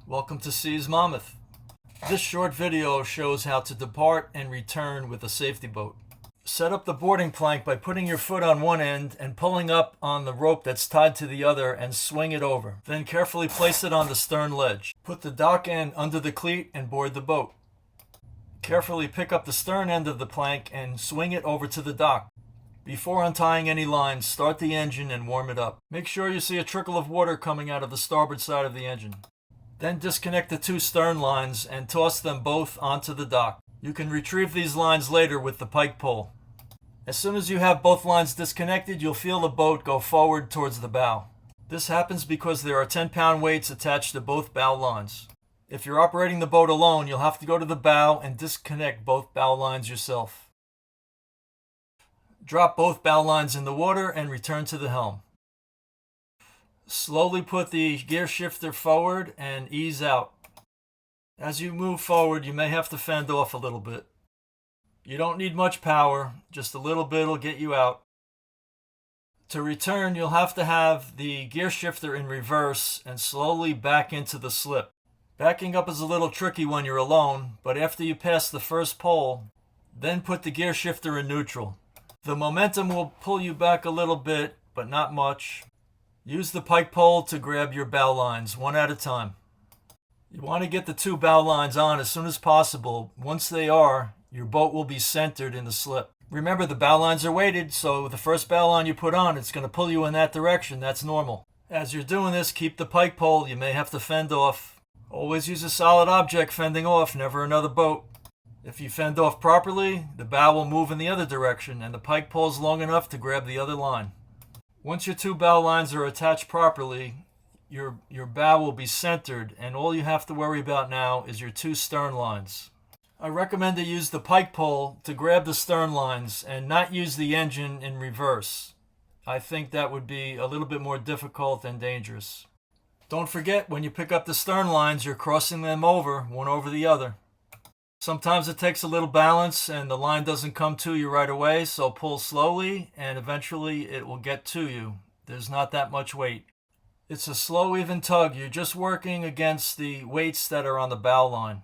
Welcome to Seas Monmouth. This short video shows how to depart and return with a safety boat. Set up the boarding plank by putting your foot on one end and pulling up on the rope that's tied to the other and swing it over. Then carefully place it on the stern ledge. Put the dock end under the cleat and board the boat. Carefully pick up the stern end of the plank and swing it over to the dock. Before untying any lines, start the engine and warm it up. Make sure you see a trickle of water coming out of the starboard side of the engine. Then disconnect the two stern lines and toss them both onto the dock. You can retrieve these lines later with the pike pole. As soon as you have both lines disconnected, you'll feel the boat go forward towards the bow. This happens because there are 10-pound weights attached to both bow lines. If you're operating the boat alone, you'll have to go to the bow and disconnect both bow lines yourself. Drop both bow lines in the water and return to the helm. Slowly put the gear shifter forward and ease out. As you move forward, you may have to fend off a little bit. You don't need much power, just a little bit will get you out. To return, you'll have to have the gear shifter in reverse and slowly back into the slip. Backing up is a little tricky when you're alone, but after you pass the first pole, then put the gear shifter in neutral. The momentum will pull you back a little bit, but not much. Use the pike pole to grab your bow lines, one at a time. You want to get the two bow lines on as soon as possible. Once they are, your boat will be centered in the slip. Remember, the bow lines are weighted, so the first bow line you put on, it's going to pull you in that direction. That's normal. As you're doing this, keep the pike pole. You may have to fend off. Always use a solid object fending off, never another boat. If you fend off properly, the bow will move in the other direction and the pike pole is long enough to grab the other line. Once your two bow lines are attached properly, your bow will be centered and all you have to worry about now is your two stern lines. I recommend to use the pike pole to grab the stern lines and not use the engine in reverse. I think that would be a little bit more difficult and dangerous. Don't forget, when you pick up the stern lines, you're crossing them over, one over the other. Sometimes it takes a little balance and the line doesn't come to you right away, so pull slowly and eventually it will get to you. There's not that much weight. It's a slow, even tug. You're just working against the weights that are on the bow line.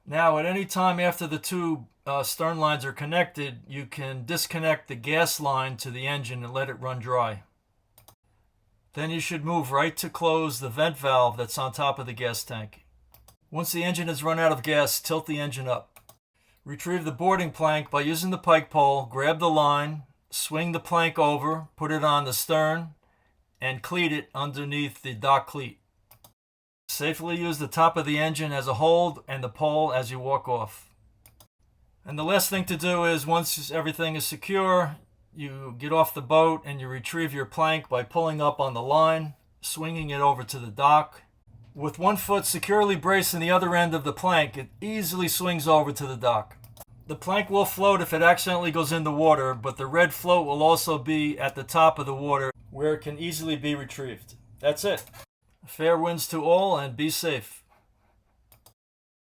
Now, at any time after the two stern lines are connected, you can disconnect the gas line to the engine and let it run dry. Then you should move right to close the vent valve that's on top of the gas tank. Once the engine has run out of gas, tilt the engine up. Retrieve the boarding plank by using the pike pole, grab the line, swing the plank over, put it on the stern, and cleat it underneath the dock cleat. Safely use the top of the engine as a hold and the pole as you walk off. And the last thing to do is, once everything is secure, you get off the boat and you retrieve your plank by pulling up on the line, swinging it over to the dock. With one foot securely braced in the other end of the plank, it easily swings over to the dock. The plank will float if it accidentally goes in the water, but the red float will also be at the top of the water where it can easily be retrieved. That's it. Fair winds to all and be safe.